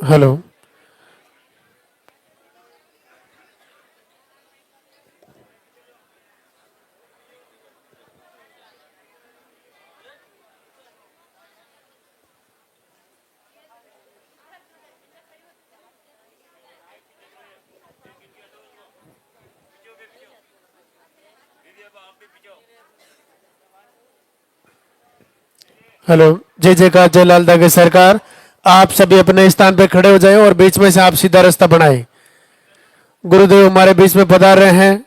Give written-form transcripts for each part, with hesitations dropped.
Hello. Hello. जय जयकार, जय लाल दागे सरकार। आप सभी अपने स्थान पे खड़े हो जाएं और बीच में से आप सीधा रास्ता बनाएं। गुरुदेव हमारे बीच में पधार रहे हैं।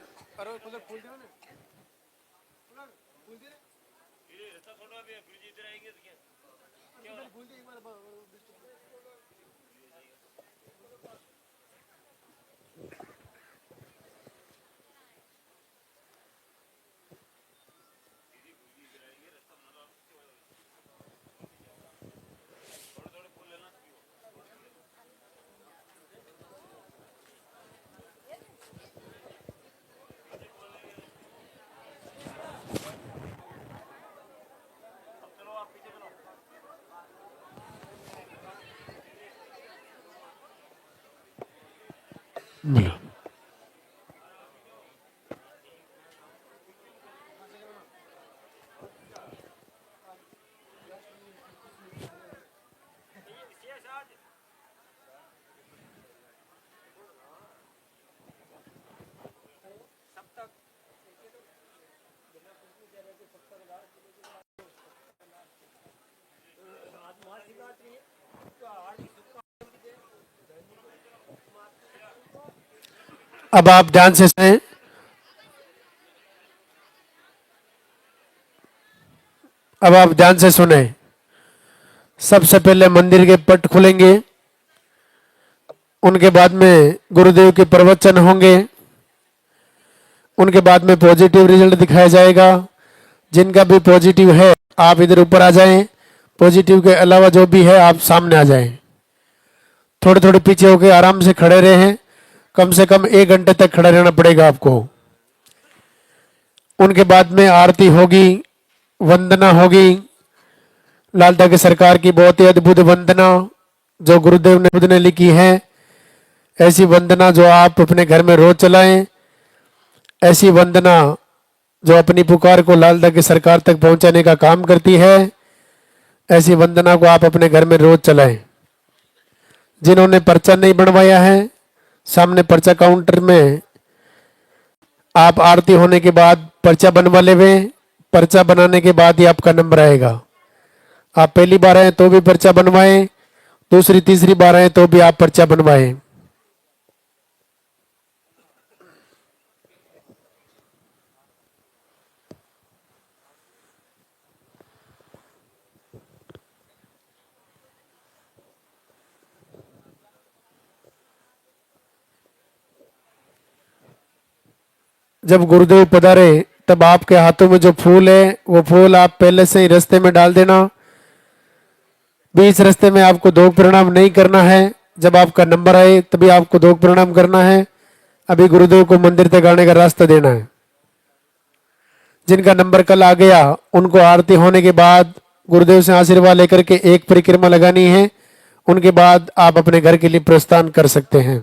अब आप ध्यान से सुने। अब आप ध्यान से सुने। सबसे पहले मंदिर के पट खुलेंगे, उनके बाद में गुरुदेव के प्रवचन होंगे, उनके बाद में पॉजिटिव रिजल्ट दिखाया जाएगा। जिनका भी पॉजिटिव है आप इधर ऊपर आ जाएं। पॉजिटिव के अलावा जो भी है आप सामने आ जाएं। थोड़े थोड़े पीछे होके आराम से खड़े रहे। कम से कम 1 घंटे तक खड़ा रहना पड़ेगा आपको। उनके बाद में आरती होगी, वंदना होगी। लाल दागे सरकार की बहुत ही अद्भुत वंदना जो गुरुदेव ने खुद ने लिखी है। ऐसी वंदना जो आप अपने घर में रोज चलाएं। ऐसी वंदना जो अपनी पुकार को लाल दागे सरकार तक पहुंचाने का काम करती है। ऐसी वंदना को आप अपने घर में रोज चलाएं। जिन्होंने पर्चा नहीं बनवाया है, सामने पर्चा काउंटर में आप आरती होने के बाद पर्चा बनवा लेवे। पर्चा बनाने के बाद ही आपका नंबर आएगा। आप पहली बार आए तो भी पर्चा बनवाएं, दूसरी तीसरी बार आए तो भी आप पर्चा बनवाएं। जब गुरुदेव पधारे तब आपके हाथों में जो फूल है वो फूल आप पहले से ही रास्ते में डाल देना। बीच रास्ते में आपको दो प्रणाम नहीं करना है। जब आपका नंबर आए तभी आपको दो प्रणाम करना है। अभी गुरुदेव को मंदिर तक आने का रास्ता देना है। जिनका नंबर कल आ गया उनको आरती होने के बाद गुरुदेव से आशीर्वाद लेकर के एक परिक्रमा लगानी है। उनके बाद आप अपने घर के लिए प्रस्थान कर सकते हैं।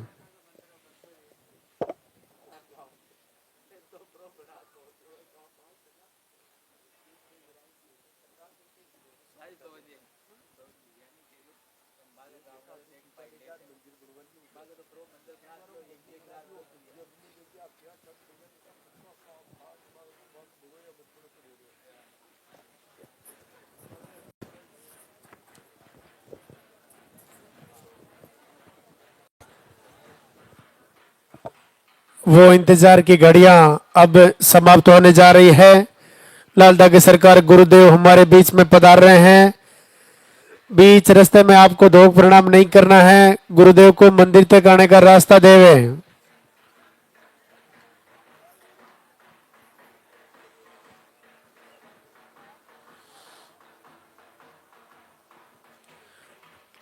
वो इंतजार की घड़ियां अब समाप्त होने जा रही है। लाल दागे सरकार गुरुदेव हमारे बीच में पधार रहे हैं। बीच रास्ते में आपको दो प्रणाम नहीं करना है। गुरुदेव को मंदिर तक आने का रास्ता देवे।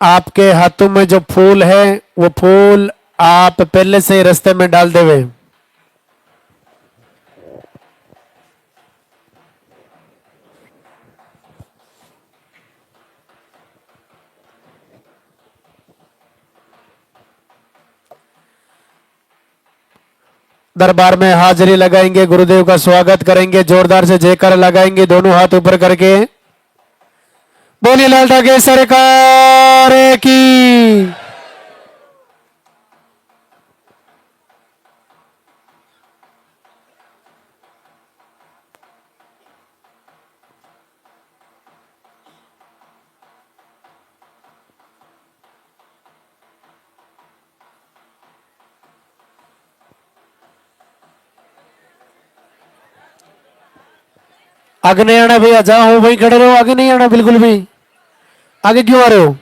आपके हाथों में जो फूल है वो फूल आप पहले से ही रास्ते में डाल देवे। दरबार में हाजिरी लगाएंगे, गुरुदेव का स्वागत करेंगे, जोरदार से जयकार लगाएंगे, दोनों हाथ ऊपर करके। बोलिए लाल ठाकरे सरकार की। आगे नहीं आना भैया, जहां हो वहीं खड़े रहो, आगे नहीं आना बिल्कुल भी। आगे क्यों आ रहे हो?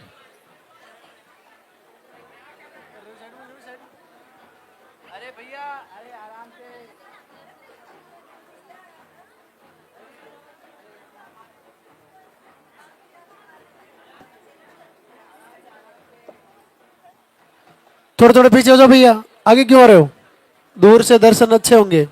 थोड़े थोड़े पीछे हो जाओ भैया, आगे क्यों आ रहे हो? दूर से दर्शन अच्छे होंगे।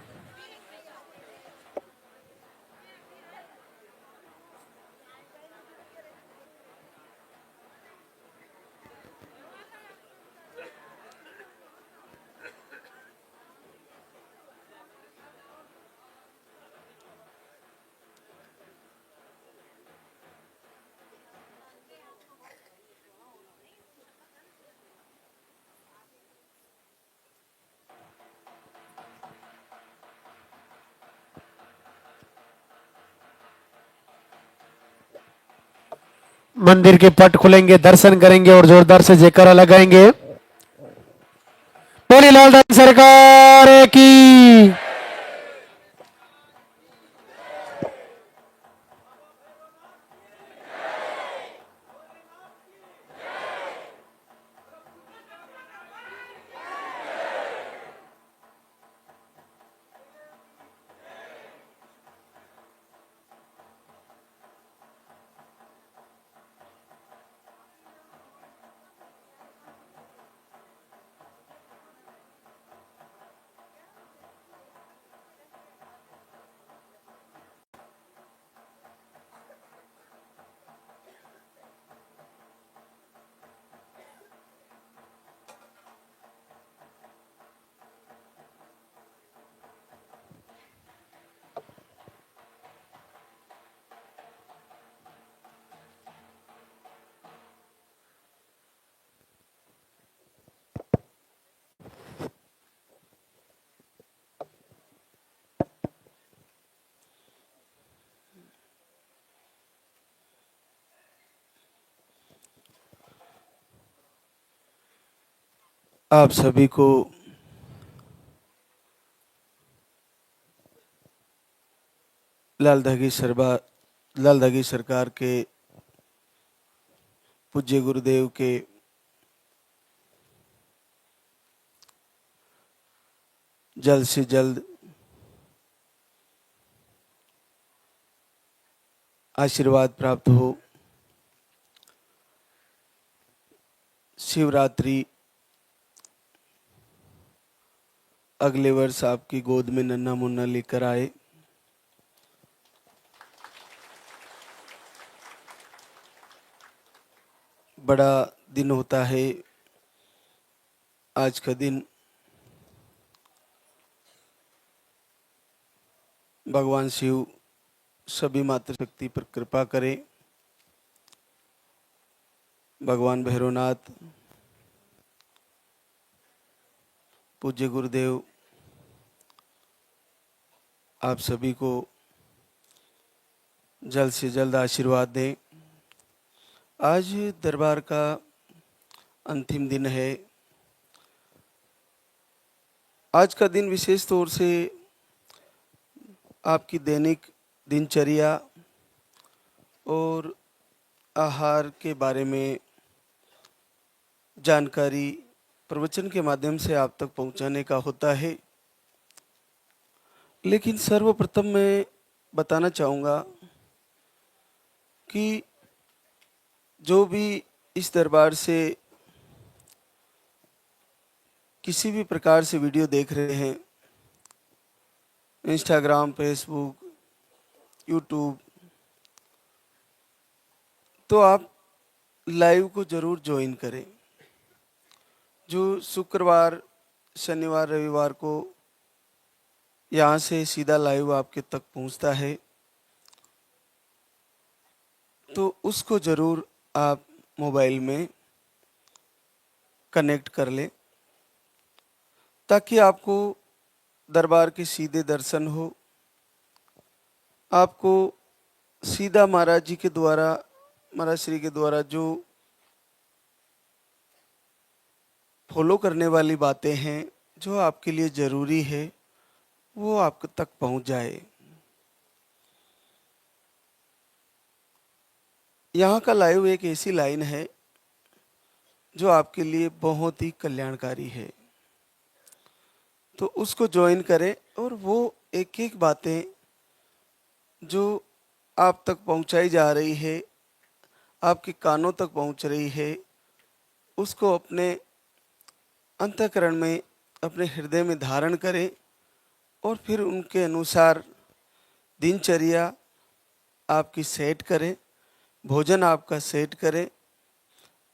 मंदिर के पट खुलेंगे, दर्शन करेंगे और जोरदार से जयकारा लगाएंगे। बोली लाल ठाकरे सरकार की। आप सभी को लाल धागी सरकार के पूज्य गुरुदेव के जल्द से जल्द आशीर्वाद प्राप्त हो। शिवरात्रि अगले वर्ष आपकी गोद में नन्हा मुन्ना लेकर आए। बड़ा दिन होता है आज का दिन। भगवान शिव सभी मातृशक्ति पर कृपा करें। भगवान भैरवनाथ, पूज्य गुरुदेव आप सभी को जल्द से जल्द आशीर्वाद दें। आज दरबार का अंतिम दिन है। आज का दिन विशेष तौर से आपकी दैनिक दिनचर्या और आहार के बारे में जानकारी प्रवचन के माध्यम से आप तक पहुंचाने का होता है। लेकिन सर्वप्रथम मैं बताना चाहूँगा कि जो भी इस दरबार से किसी भी प्रकार से वीडियो देख रहे हैं, इंस्टाग्राम, फेसबुक, यूट्यूब, तो आप लाइव को ज़रूर ज्वाइन करें। जो शुक्रवार, शनिवार, रविवार को यहाँ से सीधा लाइव आपके तक पहुँचता है, तो उसको ज़रूर आप मोबाइल में कनेक्ट कर लें ताकि आपको दरबार के सीधे दर्शन हो, आपको सीधा महाराज जी के द्वारा, महाराज श्री के द्वारा जो फॉलो करने वाली बातें हैं, जो आपके लिए ज़रूरी है, वो आप तक पहुंच जाए। यहाँ का लाइव एक ऐसी लाइन है जो आपके लिए बहुत ही कल्याणकारी है, तो उसको ज्वाइन करें और वो एक एक बातें जो आप तक पहुंचाई जा रही है, आपके कानों तक पहुंच रही है, उसको अपने अंतःकरण में, अपने हृदय में धारण करें और फिर उनके अनुसार दिनचर्या आपकी सेट करें, भोजन आपका सेट करें,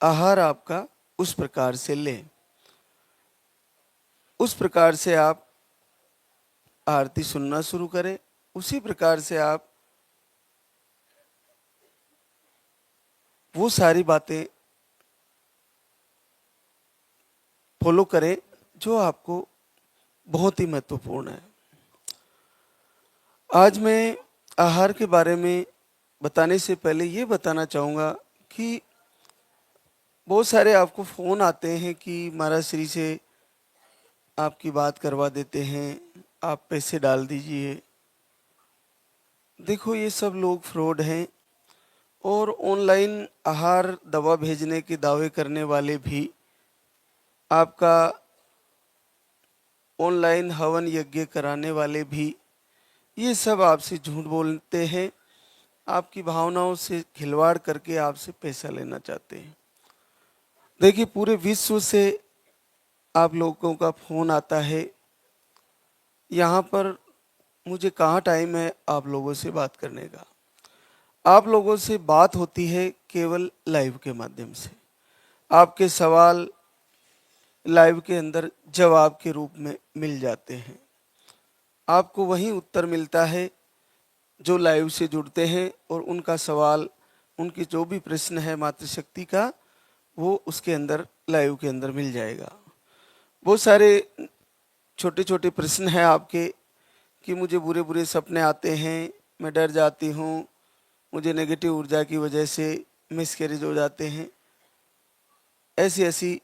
आहार आपका उस प्रकार से लें। उस प्रकार से आप आरती सुनना शुरू करें, उसी प्रकार से आप वो सारी बातें फॉलो करें जो आपको बहुत ही महत्वपूर्ण है। आज मैं आहार के बारे में बताने से पहले ये बताना चाहूँगा कि बहुत सारे आपको फ़ोन आते हैं कि महाराज श्री से आपकी बात करवा देते हैं, आप पैसे डाल दीजिए। देखो, ये सब लोग फ्रॉड हैं और ऑनलाइन आहार दवा भेजने के दावे करने वाले भी, आपका ऑनलाइन हवन यज्ञ कराने वाले भी, ये सब आपसे झूठ बोलते हैं, आपकी भावनाओं से खिलवाड़ करके आपसे पैसा लेना चाहते हैं। देखिए, पूरे विश्व से आप लोगों का फ़ोन आता है। यहाँ पर मुझे कहाँ टाइम है आप लोगों से बात करने का। आप लोगों से बात होती है केवल लाइव के माध्यम से। आपके सवाल लाइव के अंदर जवाब के रूप में मिल जाते हैं। आपको वही उत्तर मिलता है जो लाइव से जुड़ते हैं, और उनका सवाल, उनकी जो भी प्रश्न है मातृशक्ति का, वो उसके अंदर लाइव के अंदर मिल जाएगा। बहुत सारे छोटे छोटे प्रश्न हैं आपके कि मुझे बुरे बुरे सपने आते हैं, मैं डर जाती हूँ, मुझे नेगेटिव ऊर्जा की वजह से मिसकैरेज हो जाते हैं। ऐसी ऐसी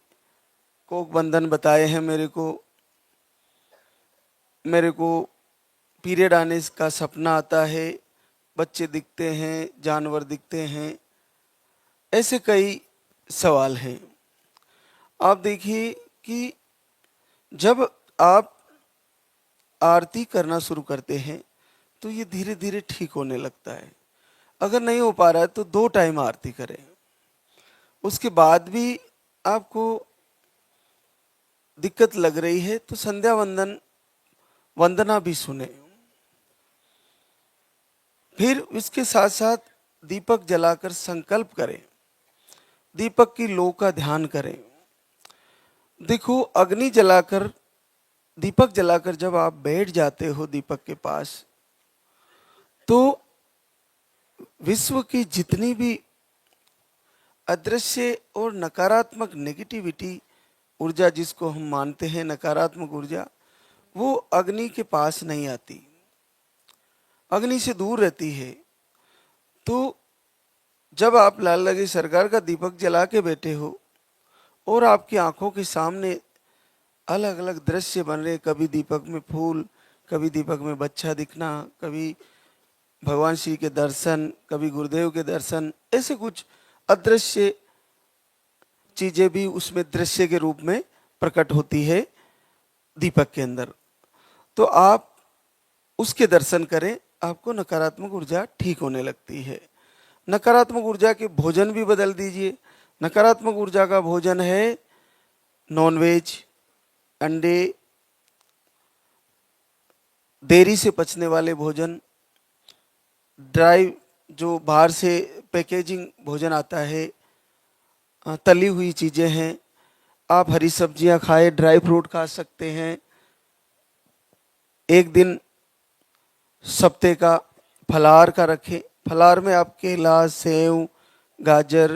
कोक बंधन बताए हैं मेरे को पीरियड आने का सपना आता है, बच्चे दिखते हैं, जानवर दिखते हैं। ऐसे कई सवाल हैं। आप देखिए कि जब आप आरती करना शुरू करते हैं तो ये धीरे धीरे ठीक होने लगता है। अगर नहीं हो पा रहा है तो 2 टाइम आरती करें। उसके बाद भी आपको दिक्कत लग रही है तो संध्या वंदना भी सुने। फिर इसके साथ साथ दीपक जलाकर संकल्प करें, दीपक की लौ का ध्यान करें। देखो, अग्नि जलाकर, दीपक जलाकर जब आप बैठ जाते हो दीपक के पास, तो विश्व की जितनी भी अदृश्य और नकारात्मक नेगेटिविटी ऊर्जा, जिसको हम मानते हैं नकारात्मक ऊर्जा, वो अग्नि के पास नहीं आती, अग्नि से दूर रहती है। तो जब आप लाल लगे सरकार का दीपक जला के बैठे हो और आपकी आंखों के सामने अलग अलग दृश्य बन रहे, कभी दीपक में फूल, कभी दीपक में बच्चा दिखना, कभी भगवान श्री के दर्शन, कभी गुरुदेव के दर्शन, ऐसे कुछ अदृश्य चीजें भी उसमें दृश्य के रूप में प्रकट होती है दीपक के अंदर। तो आप उसके दर्शन करें, आपको नकारात्मक ऊर्जा ठीक होने लगती है। नकारात्मक ऊर्जा के भोजन भी बदल दीजिए। नकारात्मक ऊर्जा का भोजन है नॉनवेज, अंडे, देरी से पचने वाले भोजन, ड्राई, जो बाहर से पैकेजिंग भोजन आता है, तली हुई चीज़ें हैं। आप हरी सब्जियां खाएं, ड्राई फ्रूट खा सकते हैं, एक दिन सप्ते का फलाहार का रखें। फलाहार में आप केला, सेव, गाजर,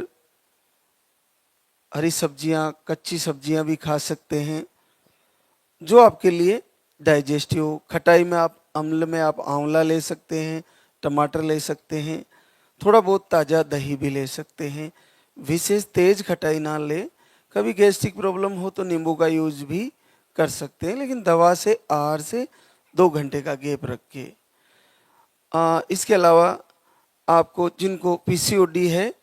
हरी सब्जियां, कच्ची सब्जियां भी खा सकते हैं जो आपके लिए डाइजेस्टिव हो। खटाई में आप, अम्ल में आप आंवला ले सकते हैं, टमाटर ले सकते हैं, थोड़ा बहुत ताज़ा दही भी ले सकते हैं। विशेष तेज खटाई ना ले। कभी गैस्ट्रिक प्रॉब्लम हो तो नींबू का यूज भी कर सकते हैं, लेकिन दवा से, आहार से 2 घंटे का गैप रख के। इसके अलावा आपको, जिनको पीसीओडी है,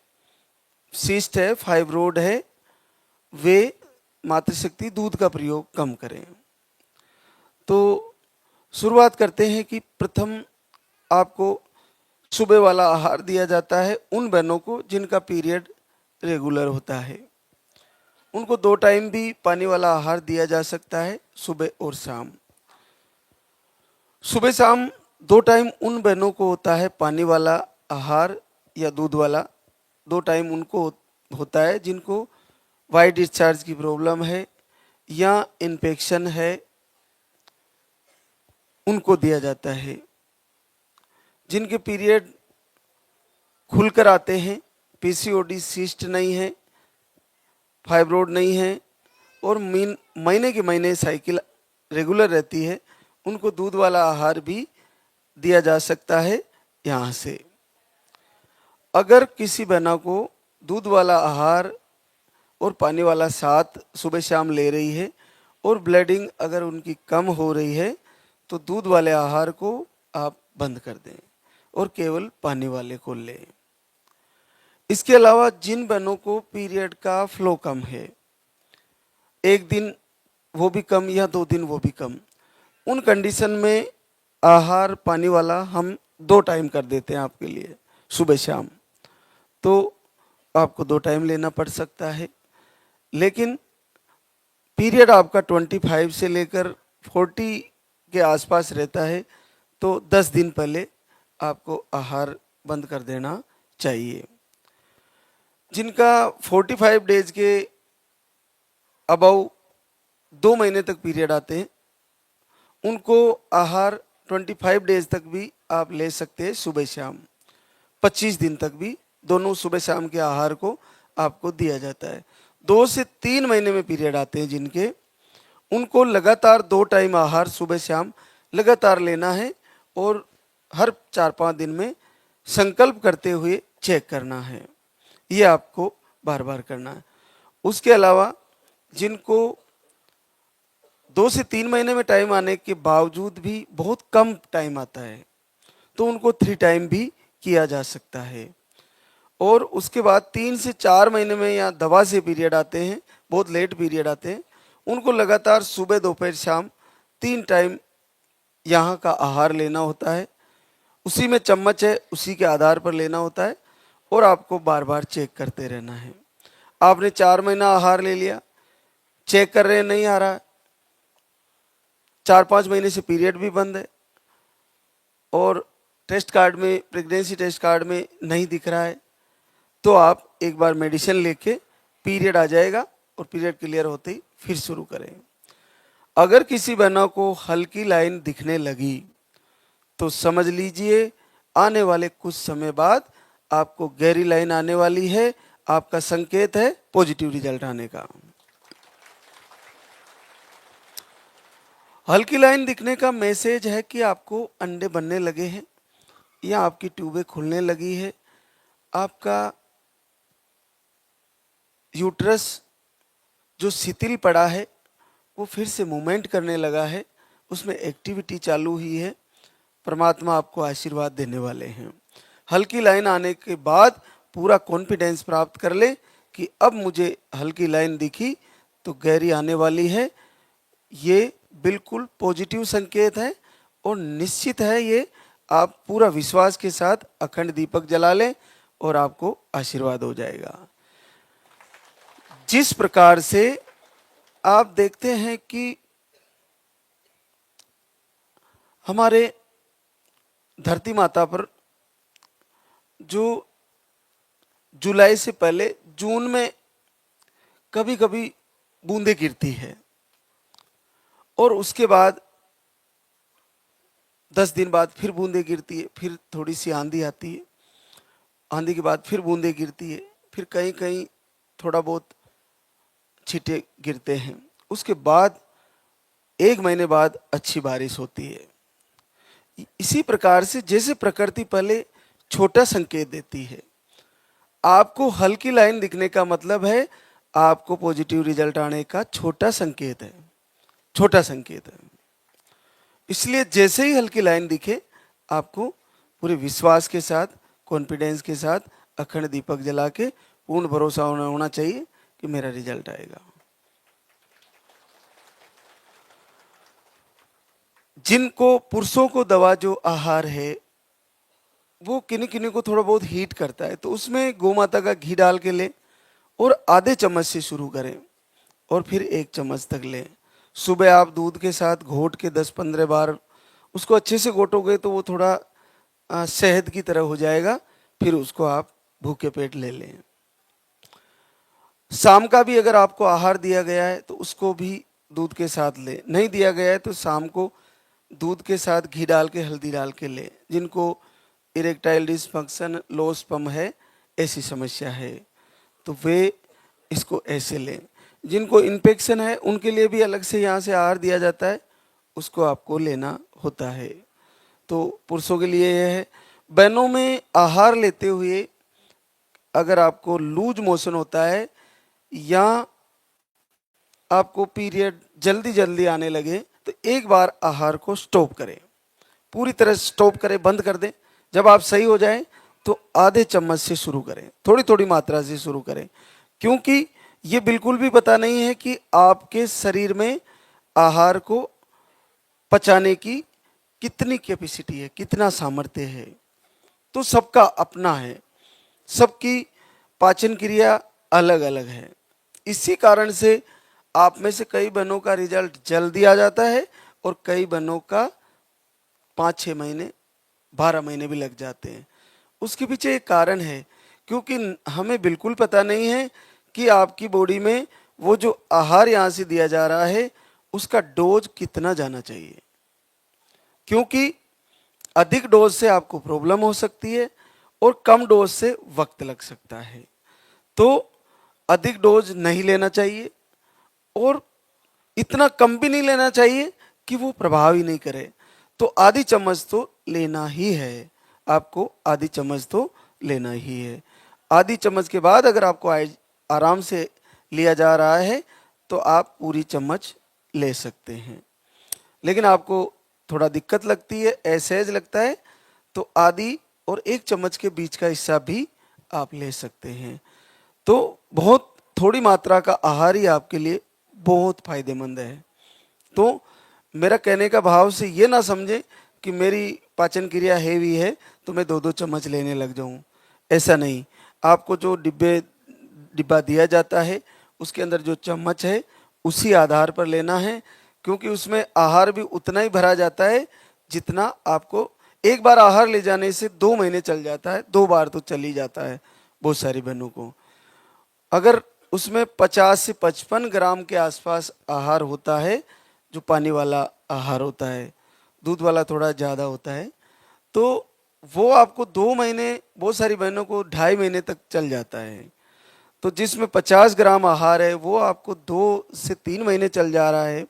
सिस्ट है, फाइब्रोड है, वे मातृशक्ति दूध का प्रयोग कम करें। तो शुरुआत करते हैं कि प्रथम आपको सुबह वाला आहार दिया जाता है उन बहनों को जिनका पीरियड रेगुलर होता है। उनको 2 टाइम भी पानी वाला आहार दिया जा सकता है, सुबह और शाम। सुबह शाम 2 टाइम उन बहनों को होता है पानी वाला आहार या दूध वाला। 2 टाइम उनको होता है जिनको वाइट डिस्चार्ज की प्रॉब्लम है या इन्फेक्शन है, उनको दिया जाता है। जिनके पीरियड खुलकर आते हैं, पीसीओडी, सिस्ट नहीं है, फाइब्रोड नहीं है और महीने के महीने साइकिल रेगुलर रहती है, उनको दूध वाला आहार भी दिया जा सकता है यहाँ से। अगर किसी बहना को दूध वाला आहार और पानी वाला साथ सुबह शाम ले रही है और ब्लीडिंग अगर उनकी कम हो रही है तो दूध वाले आहार को आप बंद कर दें और केवल पानी वाले को लें। इसके अलावा जिन बहनों को पीरियड का फ्लो कम है, एक दिन वो भी कम या 2 दिन वो भी कम, उन कंडीशन में आहार पानी वाला हम 2 टाइम कर देते हैं आपके लिए, सुबह शाम। तो आपको 2 टाइम लेना पड़ सकता है, लेकिन पीरियड आपका 25 से लेकर 40 के आसपास रहता है तो 10 दिन पहले आपको आहार बंद कर देना चाहिए। जिनका 45 डेज के अबाउ 2 महीने तक पीरियड आते हैं, उनको आहार 25 डेज तक भी आप ले सकते हैं, सुबह शाम। 25 दिन तक भी दोनों सुबह शाम के आहार को आपको दिया जाता है। 2 से 3 महीने में पीरियड आते हैं जिनके, उनको लगातार 2 टाइम आहार सुबह शाम लगातार लेना है और हर 4-5 दिन में संकल्प करते हुए चेक करना है। ये आपको बार बार करना है। उसके अलावा जिनको 2 से 3 महीने में टाइम आने के बावजूद भी बहुत कम टाइम आता है तो उनको 3 टाइम भी किया जा सकता है। और उसके बाद 3 से 4 महीने में या दवा से पीरियड आते हैं, बहुत लेट पीरियड आते हैं, उनको लगातार सुबह, दोपहर, शाम 3 टाइम यहाँ का आहार लेना होता है। उसी में चम्मच है, उसी के आधार पर लेना होता है और आपको बार बार चेक करते रहना है। आपने 4 महीना आहार ले लिया, चेक कर रहे हैं नहीं आ रहा, 4-5 महीने से पीरियड भी बंद है और टेस्ट कार्ड में, प्रेगनेंसी टेस्ट कार्ड में नहीं दिख रहा है, तो आप एक बार मेडिसिन लेके, पीरियड आ जाएगा और पीरियड क्लियर होते ही फिर शुरू करें। अगर किसी बहना को हल्की लाइन दिखने लगी तो समझ लीजिए आने वाले कुछ समय बाद आपको गहरी लाइन आने वाली है, आपका संकेत है पॉजिटिव रिजल्ट आने का। हल्की लाइन दिखने का मैसेज है कि आपको अंडे बनने लगे हैं या आपकी ट्यूबें खुलने लगी है, आपका यूट्रस जो शिथिल पड़ा है वो फिर से मूवमेंट करने लगा है, उसमें एक्टिविटी चालू हुई है, परमात्मा आपको आशीर्वाद देने वाले हैं। हल्की लाइन आने के बाद पूरा कॉन्फिडेंस प्राप्त कर ले कि अब मुझे हल्की लाइन दिखी तो गहरी आने वाली है। ये बिल्कुल पॉजिटिव संकेत है और निश्चित है, ये आप पूरा विश्वास के साथ अखंड दीपक जला लें और आपको आशीर्वाद हो जाएगा। जिस प्रकार से आप देखते हैं कि हमारे धरती माता पर जो जुलाई से पहले जून में कभी कभी बूंदें गिरती है और उसके बाद 10 दिन बाद फिर बूंदे गिरती है, फिर थोड़ी सी आंधी आती है, आंधी के बाद फिर बूंदे गिरती है, फिर कहीं कहीं थोड़ा बहुत छींटे गिरते हैं। उसके बाद 1 महीने बाद अच्छी बारिश होती है। इसी प्रकार से जैसे प्रकृति पहले छोटा संकेत देती है, आपको हल्की लाइन दिखने का मतलब है आपको पॉजिटिव रिजल्ट आने का छोटा संकेत है, छोटा संकेत है। इसलिए जैसे ही हल्की लाइन दिखे, आपको पूरे विश्वास के साथ, कॉन्फिडेंस के साथ अखंड दीपक जला के पूर्ण भरोसा होना चाहिए कि मेरा रिजल्ट आएगा। जिनको पुरुषों को दवा जो आहार है वो किन्हीं किन्हीं को थोड़ा बहुत हीट करता है, तो उसमें गौ माता का घी डाल के लें और आधे चम्मच से शुरू करें और फिर 1 चम्मच तक लें। सुबह आप दूध के साथ घोट के 10-15 बार उसको अच्छे से घोटोगे तो वो थोड़ा शहद की तरह हो जाएगा, फिर उसको आप भूखे पेट ले लें। शाम का भी अगर आपको आहार दिया गया है तो उसको भी दूध के साथ लें, नहीं दिया गया है तो शाम को दूध के साथ घी डाल के हल्दी डाल के लें। जिनको इरेक्टाइल डिसफंक्शन, लो स्पर्म है, ऐसी समस्या है तो वे इसको ऐसे लें। जिनको इन्फेक्शन है उनके लिए भी अलग से यहाँ से आहार दिया जाता है, उसको आपको लेना होता है। तो पुरुषों के लिए यह है। बहनों में आहार लेते हुए अगर आपको लूज मोशन होता है या आपको पीरियड जल्दी जल्दी आने लगे तो एक बार आहार को स्टॉप करें, पूरी तरह स्टॉप करें, बंद कर दें। जब आप सही हो जाएं तो आधे चम्मच से शुरू करें, थोड़ी थोड़ी मात्रा से शुरू करें, क्योंकि ये बिल्कुल भी पता नहीं है कि आपके शरीर में आहार को पचाने की कितनी कैपेसिटी है, कितना सामर्थ्य है। तो सबका अपना है, सबकी पाचन क्रिया अलग अलग है। इसी कारण से आप में से कई बहनों का रिजल्ट जल्दी आ जाता है और कई बहनों का 5-6 महीने 12 महीने भी लग जाते हैं। उसके पीछे एक कारण है, क्योंकि हमें बिल्कुल पता नहीं है कि आपकी बॉडी में वो जो आहार यहाँ से दिया जा रहा है उसका डोज कितना जाना चाहिए, क्योंकि अधिक डोज से आपको प्रॉब्लम हो सकती है और कम डोज से वक्त लग सकता है। तो अधिक डोज नहीं लेना चाहिए और इतना कम भी नहीं लेना चाहिए कि वो प्रभाव ही नहीं करे। तो आधी चम्मच तो लेना ही है, आपको आधी चम्मच तो लेना ही है। आधी चम्मच के बाद अगर आपको आराम से लिया जा रहा है तो आप पूरी चम्मच ले सकते हैं। लेकिन आपको थोड़ा दिक्कत लगती है, असहज लगता है, तो आधी और 1 चम्मच के बीच का हिस्सा भी आप ले सकते हैं। तो बहुत थोड़ी मात्रा का आहार ही आपके लिए बहुत फायदेमंद है। तो मेरा कहने का भाव से ये ना समझें कि मेरी पाचन क्रिया हेवी है तो मैं 2-2 चम्मच लेने लग जाऊं, ऐसा नहीं। आपको जो डिब्बा दिया जाता है उसके अंदर जो चम्मच है उसी आधार पर लेना है, क्योंकि उसमें आहार भी उतना ही भरा जाता है जितना आपको एक बार आहार ले जाने से 2 महीने चल जाता है, 2 बार तो चल ही जाता है बहुत सारी बहनों को। अगर उसमें 50 से 55 ग्राम के आसपास आहार होता है, जो पानी वाला आहार होता है, दूध वाला थोड़ा ज़्यादा होता है, तो वो आपको 2 महीने, बहुत सारी बहनों को 2.5 महीने तक चल जाता है। तो जिसमें 50 ग्राम आहार है वो आपको 2 से 3 महीने चल जा रहा है।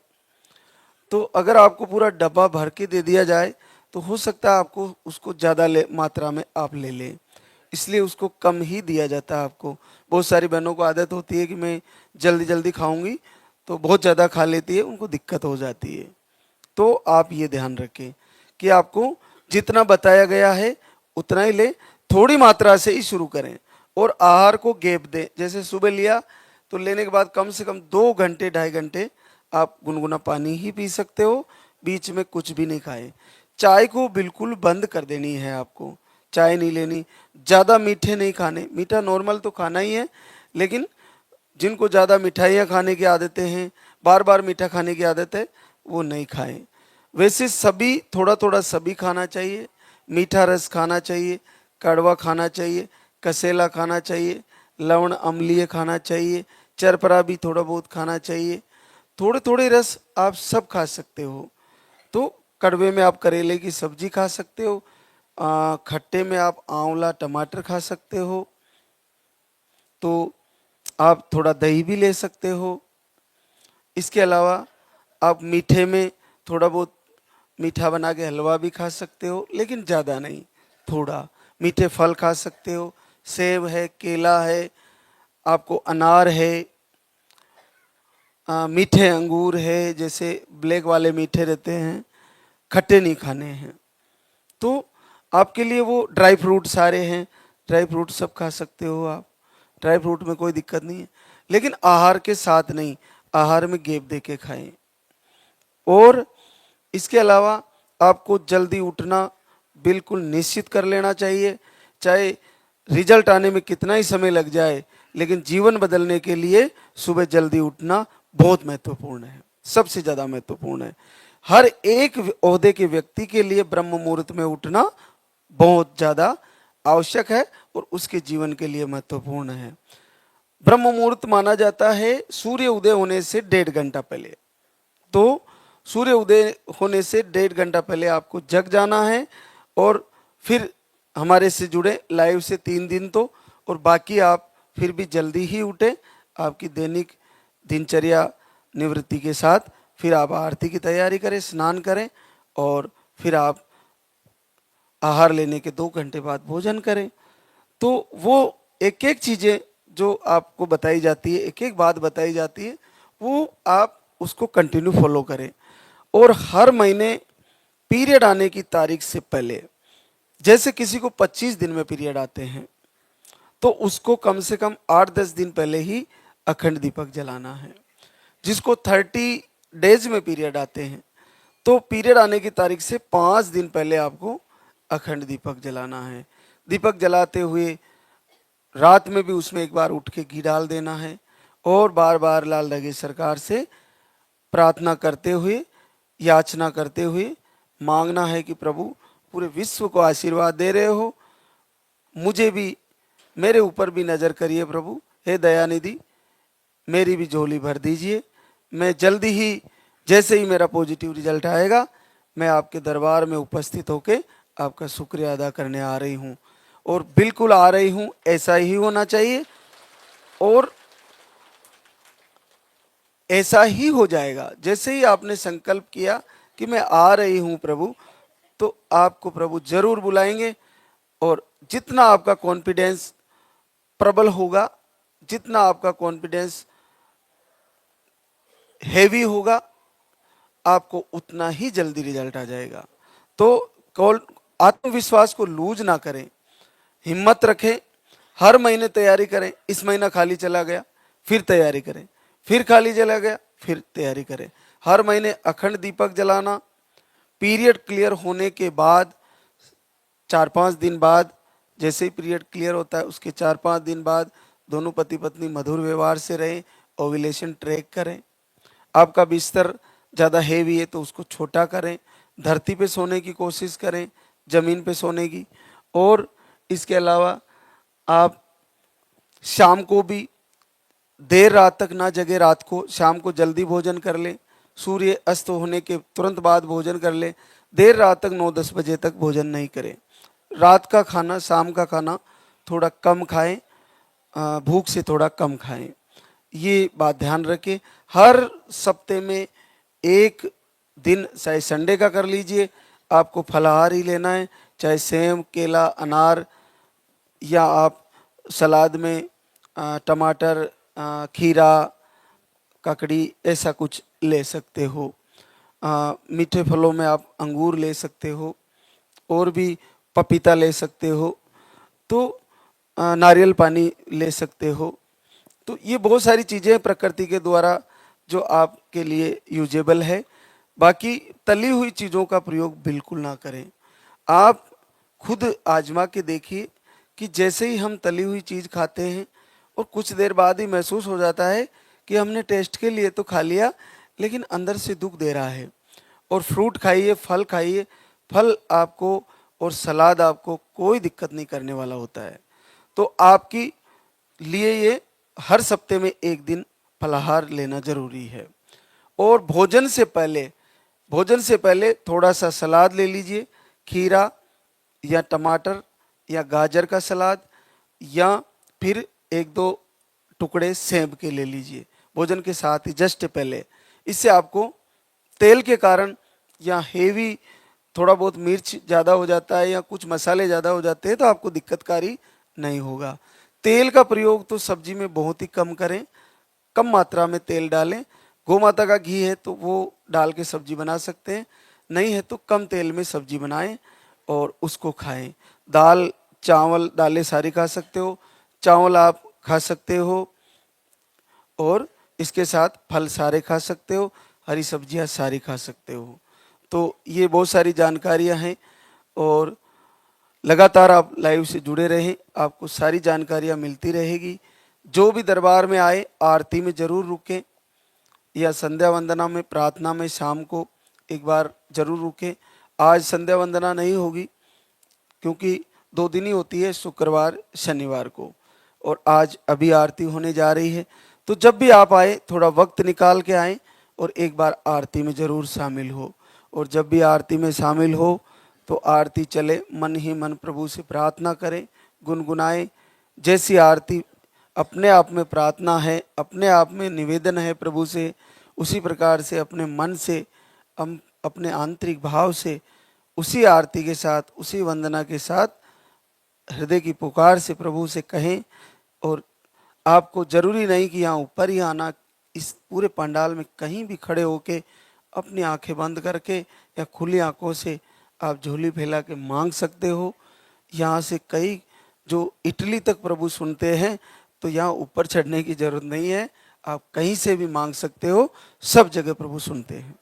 तो अगर आपको पूरा डब्बा भर के दे दिया जाए तो हो सकता है आपको उसको ज़्यादा मात्रा में आप ले लें, इसलिए उसको कम ही दिया जाता है आपको। बहुत सारी बहनों को आदत होती है कि मैं जल्दी जल्दी खाऊंगी तो बहुत ज़्यादा खा लेती है, उनको दिक्कत हो जाती है। तो आप ये ध्यान रखें कि आपको जितना बताया गया है उतना ही लें, थोड़ी मात्रा से ही शुरू करें और आहार को गैप दें। जैसे सुबह लिया तो लेने के बाद कम से कम 2 घंटे 2.5 घंटे आप गुनगुना पानी ही पी सकते हो, बीच में कुछ भी नहीं खाएं। चाय को बिल्कुल बंद कर देनी है आपको, चाय नहीं लेनी, ज़्यादा मीठे नहीं खाने। मीठा नॉर्मल तो खाना ही है, लेकिन जिनको ज़्यादा मिठाइयाँ खाने की आदतें हैं, बार बार मीठा खाने की आदत है, वो नहीं खाएं। वैसे सभी थोड़ा थोड़ा सभी खाना चाहिए, मीठा रस खाना चाहिए, कड़वा खाना चाहिए, कसेला खाना चाहिए, लवण अम्लीय खाना चाहिए, चरपरा भी थोड़ा बहुत खाना चाहिए। थोड़े थोड़े रस आप सब खा सकते हो। तो कड़वे में आप करेले की सब्जी खा सकते हो, खट्टे में आप आंवला टमाटर खा सकते हो, तो आप थोड़ा दही भी ले सकते हो। इसके अलावा आप मीठे में थोड़ा बहुत मीठा बना के हलवा भी खा सकते हो, लेकिन ज़्यादा नहीं, थोड़ा मीठे फल खा सकते हो। सेब है, केला है, आपको अनार है, मीठे अंगूर है, जैसे ब्लैक वाले मीठे रहते हैं, खट्टे नहीं खाने हैं। तो आपके लिए वो ड्राई फ्रूट सारे हैं, ड्राई फ्रूट सब खा सकते हो आप, ड्राई फ्रूट में कोई दिक्कत नहीं है, लेकिन आहार के साथ नहीं, आहार में गैप दे के खाएं। और इसके अलावा आपको जल्दी उठना बिल्कुल निश्चित कर लेना चाहिए, चाहे रिजल्ट आने में कितना ही समय लग जाए, लेकिन जीवन बदलने के लिए सुबह जल्दी उठना बहुत महत्वपूर्ण है, सबसे ज़्यादा महत्वपूर्ण है। हर एक ओहदे के व्यक्ति के लिए ब्रह्म मुहूर्त में उठना बहुत ज़्यादा आवश्यक है और उसके जीवन के लिए महत्वपूर्ण है। ब्रह्म मुहूर्त माना जाता है सूर्य उदय होने से 1.5 घंटा पहले। तो सूर्य उदय होने से 1.5 घंटा पहले आपको जग जाना है, और फिर हमारे से जुड़े लाइव से 3 दिन तो, और बाकी आप फिर भी जल्दी ही उठे, आपकी दैनिक दिनचर्या निवृत्ति के साथ फिर आप आरती की तैयारी करें, स्नान करें, और फिर आप आहार लेने के 2 घंटे बाद भोजन करें। तो वो एक एक चीज़ें जो आपको बताई जाती है, एक एक बात बताई जाती है, वो आप उसको कंटिन्यू फॉलो करें। और हर महीने पीरियड आने की तारीख से पहले, जैसे किसी को 25 दिन में पीरियड आते हैं, तो उसको कम से कम 8-10 दिन पहले ही अखंड दीपक जलाना है। जिसको 30 डेज में पीरियड आते हैं, तो पीरियड आने की तारीख से 5 दिन पहले आपको अखंड दीपक जलाना है। दीपक जलाते हुए रात में भी उसमें एक बार उठ के घी डाल देना है, और बार बार लाल दगे सरकार से प्रार्थना करते हुए, याचना करते हुए मांगना है कि प्रभु पूरे विश्व को आशीर्वाद दे रहे हो, मुझे भी, मेरे ऊपर भी नज़र करिए प्रभु, हे दयानिधि मेरी भी झोली भर दीजिए। मैं जल्दी ही, जैसे ही मेरा पॉजिटिव रिजल्ट आएगा, मैं आपके दरबार में उपस्थित होके आपका शुक्रिया अदा करने आ रही हूँ, और बिल्कुल आ रही हूँ, ऐसा ही होना चाहिए, और ऐसा ही हो जाएगा। जैसे ही आपने संकल्प किया कि मैं आ रही हूँ प्रभु, तो आपको प्रभु जरूर बुलाएंगे। और जितना आपका कॉन्फिडेंस प्रबल होगा, जितना आपका कॉन्फिडेंस हैवी होगा, आपको उतना ही जल्दी रिजल्ट आ जाएगा। तो आत्मविश्वास को लूज ना करें, हिम्मत रखें, हर महीने तैयारी करें। इस महीना खाली चला गया, फिर तैयारी करें, फिर खाली चला गया, फिर तैयारी करें। हर महीने अखंड दीपक जलाना, पीरियड क्लियर होने के बाद 4-5 दिन बाद, जैसे ही पीरियड क्लियर होता है उसके 4-5 दिन बाद दोनों पति पत्नी मधुर व्यवहार से रहें, ओव्यूलेशन ट्रैक करें। आपका बिस्तर ज़्यादा हेवी है तो उसको छोटा करें, धरती पे सोने की कोशिश करें, ज़मीन पे सोने की। और इसके अलावा आप शाम को भी देर रात तक ना जगे, रात को शाम को जल्दी भोजन कर लें, सूर्य अस्त होने के तुरंत बाद भोजन कर लें। देर रात तक 9-10 बजे तक भोजन नहीं करें। रात का खाना, शाम का खाना थोड़ा कम खाएं, भूख से थोड़ा कम खाएं, ये बात ध्यान रखें। हर सप्ते में एक दिन, चाहे संडे का कर लीजिए, आपको फलाहार ही लेना है, चाहे सेब, केला, अनार, या आप सलाद में टमाटर, खीरा, ककड़ी, ऐसा कुछ ले सकते हो। मीठे फलों में आप अंगूर ले सकते हो, और भी पपीता ले सकते हो, तो नारियल पानी ले सकते हो। तो ये बहुत सारी चीज़ें प्रकृति के द्वारा जो आपके लिए यूजेबल है। बाकी तली हुई चीज़ों का प्रयोग बिल्कुल ना करें। आप खुद आजमा के देखिए कि जैसे ही हम तली हुई चीज़ खाते हैं, और कुछ देर बाद ही महसूस हो जाता है कि हमने टेस्ट के लिए तो खा लिया, लेकिन अंदर से दुख दे रहा है। और फ्रूट खाइए, फल खाइए, फल आपको और सलाद आपको कोई दिक्कत नहीं करने वाला होता है। तो आपकी लिए ये हर सप्ते में एक दिन फलाहार लेना जरूरी है। और भोजन से पहले भोजन से पहले थोड़ा सा सलाद ले लीजिए, खीरा या टमाटर या गाजर का सलाद, या फिर एक दो टुकड़े सेब के ले लीजिए भोजन के साथ ही जस्ट पहले। इससे आपको तेल के कारण या हेवी थोड़ा बहुत मिर्च ज़्यादा हो जाता है या कुछ मसाले ज़्यादा हो जाते हैं तो आपको दिक्कतकारी नहीं होगा। तेल का प्रयोग तो सब्जी में बहुत ही कम करें, कम मात्रा में तेल डालें। गौ माता का घी है तो वो डाल के सब्जी बना सकते हैं, नहीं है तो कम तेल में सब्जी बनाएं और उसको खाएं। दाल चावल दालें सारी खा सकते हो, चावल आप खा सकते हो, और इसके साथ फल सारे खा सकते हो, हरी सब्जियां सारी खा सकते हो। तो ये बहुत सारी जानकारियां हैं और लगातार आप लाइव से जुड़े रहें, आपको सारी जानकारियां मिलती रहेगी। जो भी दरबार में आए आरती में ज़रूर रुकें या संध्या वंदना में प्रार्थना में शाम को एक बार ज़रूर रुकें। आज संध्या वंदना नहीं होगी क्योंकि 2 दिन ही होती है, शुक्रवार शनिवार को, और आज अभी आरती होने जा रही है। तो जब भी आप आए थोड़ा वक्त निकाल के आएँ और एक बार आरती में ज़रूर शामिल हो। और जब भी आरती में शामिल हो तो आरती चले मन ही मन प्रभु से प्रार्थना करें, गुनगुनाएं। जैसी आरती अपने आप में प्रार्थना है, अपने आप में निवेदन है प्रभु से, उसी प्रकार से अपने मन से हम अपने आंतरिक भाव से उसी आरती के साथ, उसी वंदना के साथ हृदय की पुकार से प्रभु से कहें। और आपको जरूरी नहीं कि यहाँ ऊपर ही आना, इस पूरे पंडाल में कहीं भी खड़े होके अपनी आंखें बंद करके या खुली आंखों से आप झोली फैला के मांग सकते हो। यहाँ से कई जो इटली तक प्रभु सुनते हैं, तो यहाँ ऊपर चढ़ने की जरूरत नहीं है, आप कहीं से भी मांग सकते हो, सब जगह प्रभु सुनते हैं।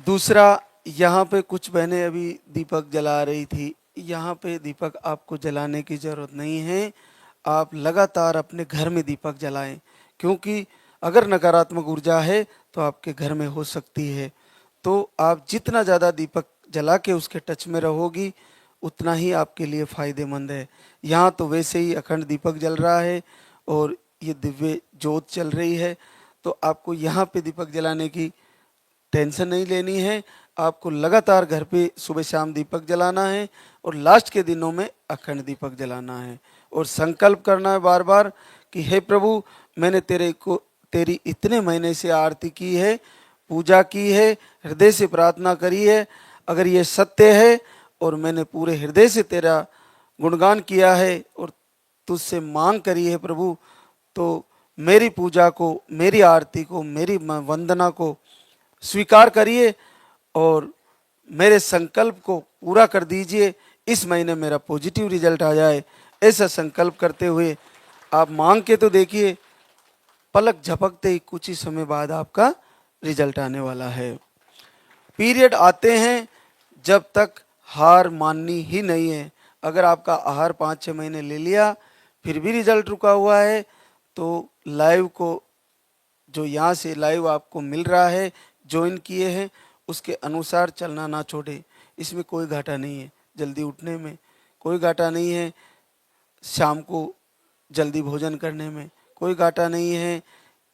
दूसरा, यहाँ पे कुछ बहनें अभी दीपक जला रही थी, यहाँ पे दीपक आपको जलाने की ज़रूरत नहीं है। आप लगातार अपने घर में दीपक जलाएं, क्योंकि अगर नकारात्मक ऊर्जा है तो आपके घर में हो सकती है। तो आप जितना ज़्यादा दीपक जला के उसके टच में रहोगी उतना ही आपके लिए फ़ायदेमंद है। यहाँ तो वैसे ही अखंड दीपक जल रहा है और ये दिव्य ज्योत चल रही है, तो आपको यहाँ पे दीपक जलाने की टेंशन नहीं लेनी है। आपको लगातार घर पे सुबह शाम दीपक जलाना है और लास्ट के दिनों में अखंड दीपक जलाना है और संकल्प करना है बार बार कि हे प्रभु, मैंने तेरी इतने महीने से आरती की है, पूजा की है, हृदय से प्रार्थना करी है। अगर ये सत्य है और मैंने पूरे हृदय से तेरा गुणगान किया है और तुझसे मांग करी है प्रभु, तो मेरी पूजा को, मेरी आरती को, मेरी वंदना को स्वीकार करिए और मेरे संकल्प को पूरा कर दीजिए। इस महीने मेरा पॉजिटिव रिजल्ट आ जाए, ऐसा संकल्प करते हुए आप मांग के तो देखिए, पलक झपकते ही कुछ ही समय बाद आपका रिजल्ट आने वाला है। पीरियड आते हैं जब तक हार माननी ही नहीं है। अगर आपका आहार 5-6 महीने ले लिया फिर भी रिजल्ट रुका हुआ है, तो लाइव को, जो यहाँ से लाइव आपको मिल रहा है, ज्वाइन किए हैं, उसके अनुसार चलना ना छोड़े। इसमें कोई घाटा नहीं है, जल्दी उठने में कोई घाटा नहीं है, शाम को जल्दी भोजन करने में कोई घाटा नहीं है,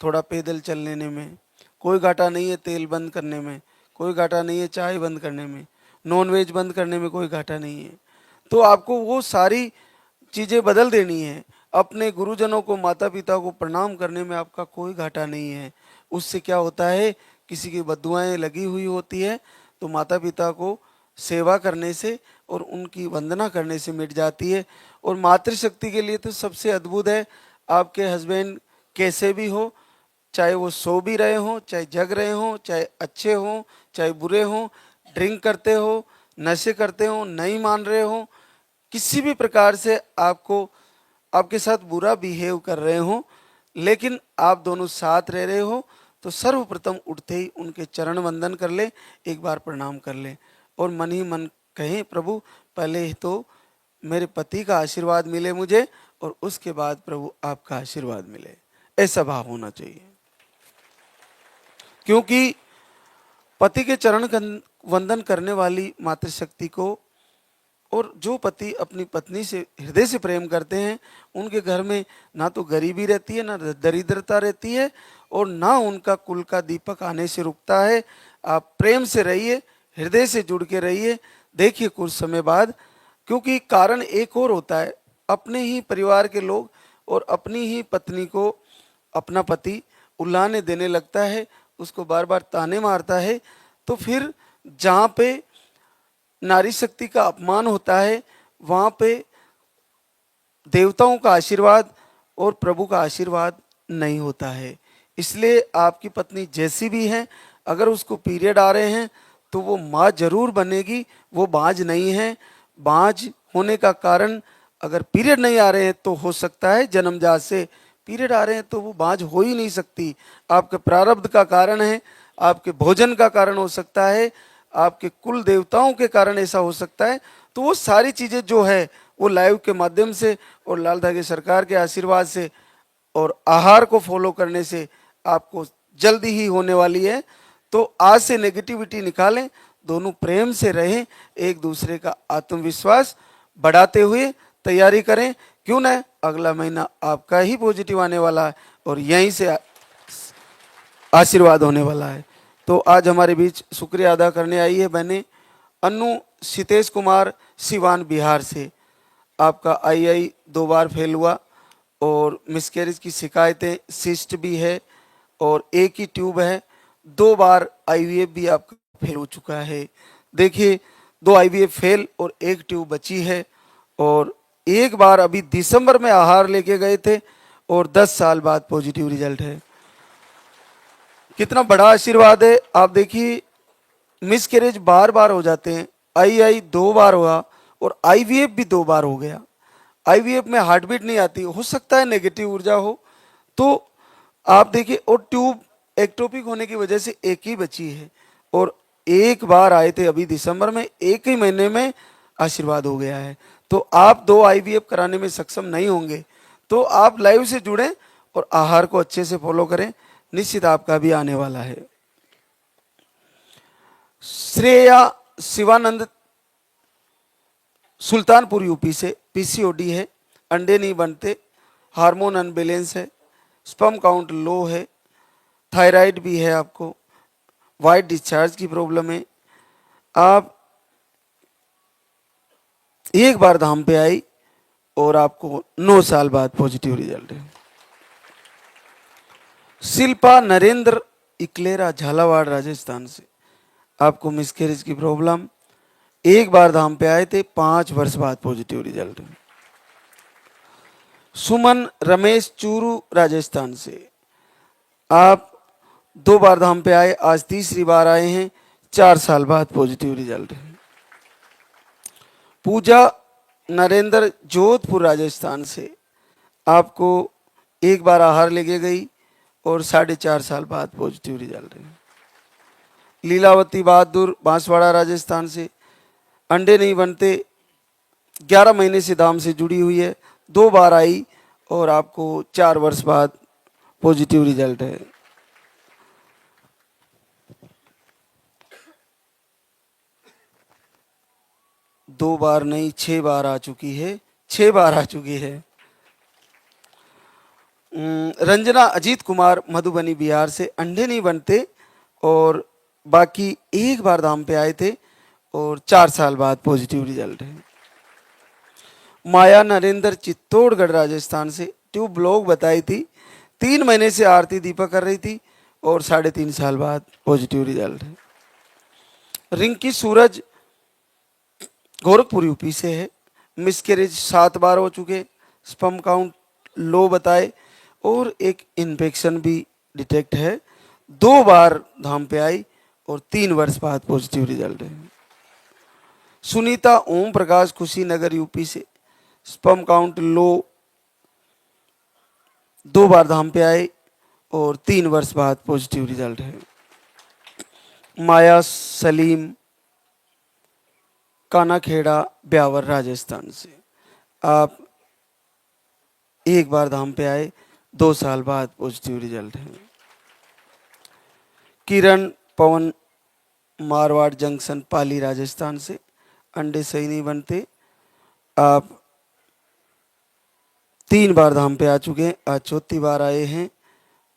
थोड़ा पैदल चल लेने में कोई घाटा नहीं है, तेल बंद करने में कोई घाटा नहीं है, चाय बंद करने में, नॉन वेज बंद करने में कोई घाटा नहीं है। तो आपको वो सारी चीज़ें बदल देनी है। अपने गुरुजनों को, माता पिता को प्रणाम करने में आपका कोई घाटा नहीं है। उससे क्या होता है, किसी की बद्दुआएं लगी हुई होती है तो माता पिता को सेवा करने से और उनकी वंदना करने से मिट जाती है। और मातृशक्ति के लिए तो सबसे अद्भुत है, आपके हस्बैंड कैसे भी हो, चाहे वो सो भी रहे हों, चाहे जग रहे हों, चाहे अच्छे हों, चाहे बुरे हों, ड्रिंक करते हो, नशे करते हो, नहीं मान रहे हो, किसी भी प्रकार से आपको, आपके साथ बुरा बिहेव कर रहे हो, लेकिन आप दोनों साथ रह रहे हो, तो सर्वप्रथम उठते ही उनके चरण वंदन कर ले, एक बार प्रणाम कर ले और मन ही मन कहें, प्रभु पहले तो मेरे पति का आशीर्वाद मिले मुझे और उसके बाद प्रभु आपका आशीर्वाद मिले। ऐसा भाव होना चाहिए, क्योंकि पति के चरण वंदन करने वाली मातृशक्ति को और जो पति अपनी पत्नी से हृदय से प्रेम करते हैं, उनके घर में ना तो गरीबी रहती है, ना दरिद्रता रहती है, और ना उनका कुल का दीपक आने से रुकता है। आप प्रेम से रहिए, हृदय से जुड़ के रहिए। देखिए कुछ समय बाद, क्योंकि कारण एक और होता है, अपने ही परिवार के लोग और अपनी ही पत्नी को अपना पति उल्लाने देने लगता है, उसको बार बार ताने मारता है, तो फिर जहाँ पे नारी शक्ति का अपमान होता है, वहाँ पे देवताओं का आशीर्वाद और प्रभु का आशीर्वाद नहीं होता है। इसलिए आपकी पत्नी जैसी भी है, अगर उसको पीरियड आ रहे हैं तो वो माँ जरूर बनेगी, वो बांझ नहीं है। बांझ होने का कारण, अगर पीरियड नहीं आ रहे हैं तो हो सकता है जन्मजात से, पीरियड आ रहे हैं तो वो बांझ हो ही नहीं सकती। आपके प्रारब्ध का कारण है, आपके भोजन का कारण हो सकता है, आपके कुल देवताओं के कारण ऐसा हो सकता है। तो वो सारी चीज़ें जो है वो लाइव के माध्यम से और लाल धागे सरकार के आशीर्वाद से और आहार को फॉलो करने से आपको जल्दी ही होने वाली है। तो आज से नेगेटिविटी निकालें, दोनों प्रेम से रहें, एक दूसरे का आत्मविश्वास बढ़ाते हुए तैयारी करें। क्यों ना अगला महीना आपका ही पॉजिटिव आने वाला है और यहीं से आशीर्वाद होने वाला है। तो आज हमारे बीच शुक्रिया अदा करने आई है बहने अनु सितेश कुमार सिवान बिहार से। आपका आई 2 बार फेल हुआ और मिसकैरेज की शिकायतें, सिस्ट भी है और एक ही ट्यूब है। 2 बार आईवीएफ भी आपका फेल हो चुका है। देखिए 2 आईवीएफ फेल और एक ट्यूब बची है, और एक बार अभी दिसंबर में आहार लेके गए थे और 10 साल बाद पॉजिटिव रिजल्ट है। कितना बड़ा आशीर्वाद है। आप देखिए मिसकैरेज बार बार हो जाते हैं, आई 2 बार हुआ और आईवीएफ भी 2 बार हो गया। आईवीएफ में हार्ट बीट नहीं आती, हो सकता है नेगेटिव ऊर्जा हो। तो आप देखिए, और ट्यूब एक्टोपिक होने की वजह से एक ही बची है, और एक बार आए थे अभी दिसंबर में, एक ही महीने में आशीर्वाद हो गया है। तो आप 2 आईवीएफ कराने में सक्षम नहीं होंगे, तो आप लाइव से जुड़ें और आहार को अच्छे से फॉलो करें, निश्चित आपका भी आने वाला है। श्रेया शिवानंद सुल्तानपुर यूपी से, पीसीओडी है, अंडे नहीं बनते, हार्मोन अनबैलेंस है, स्पर्म काउंट लो है, थायराइड भी है आपको, वाइट डिस्चार्ज की प्रॉब्लम है। आप एक बार धाम पे आई और आपको 9 साल बाद पॉजिटिव रिजल्ट है। शिल्पा नरेंद्र इकलेरा झालावाड़ राजस्थान से, आपको मिसकैरेज की प्रॉब्लम, एक बार धाम पे आए थे, 5 वर्ष बाद पॉजिटिव रिजल्ट है। सुमन रमेश चूरू राजस्थान से, आप 2 बार धाम पे आए, आज तीसरी बार आए हैं, 4 साल बाद पॉजिटिव रिजल्ट है। पूजा नरेंद्र जोधपुर राजस्थान से, आपको एक बार आहार लेके गई और 4.5 साल बाद पॉजिटिव रिजल्ट है। लीलावती बहादुर बांसवाड़ा राजस्थान से, अंडे नहीं बनते, 11 महीने से दाम से जुड़ी हुई है, 2 बार आई और आपको 4 वर्ष बाद पॉजिटिव रिजल्ट है। दो बार नहीं, 6 बार आ चुकी है, 6 बार आ चुकी है। रंजना अजीत कुमार मधुबनी बिहार से, अंडे नहीं बनते और बाकी एक बार दाम पे आए थे और 4 साल बाद पॉजिटिव रिजल्ट है। माया नरेंद्र चित्तौड़गढ़ राजस्थान से, ट्यूब ब्लॉक बताई थी, 3 महीने से आरती दीपक कर रही थी और 3.5 साल बाद पॉजिटिव रिजल्ट है। रिंकी सूरज गोरखपुर यूपी से है, मिसकैरेज 7 बार हो चुके, स्पर्म काउंट लो बताए और एक इन्फेक्शन भी डिटेक्ट है, 2 बार धाम पे आई और 3 वर्ष बाद पॉजिटिव रिजल्ट है। सुनीता ओम प्रकाश कुशीनगर यूपी से, स्पर्म काउंट लो, 2 बार धाम पे आए और 3 वर्ष बाद पॉजिटिव रिजल्ट है। माया सलीम कानाखेड़ा ब्यावर राजस्थान से, आप एक बार धाम पे आए, 2 साल बाद पॉजिटिव रिजल्ट है। किरण पवन मारवाड़ जंक्शन पाली राजस्थान से, अंडे सही नहीं बनते, आप 3 बार धाम पे आ चुके हैं, आज चौथी बार आए हैं।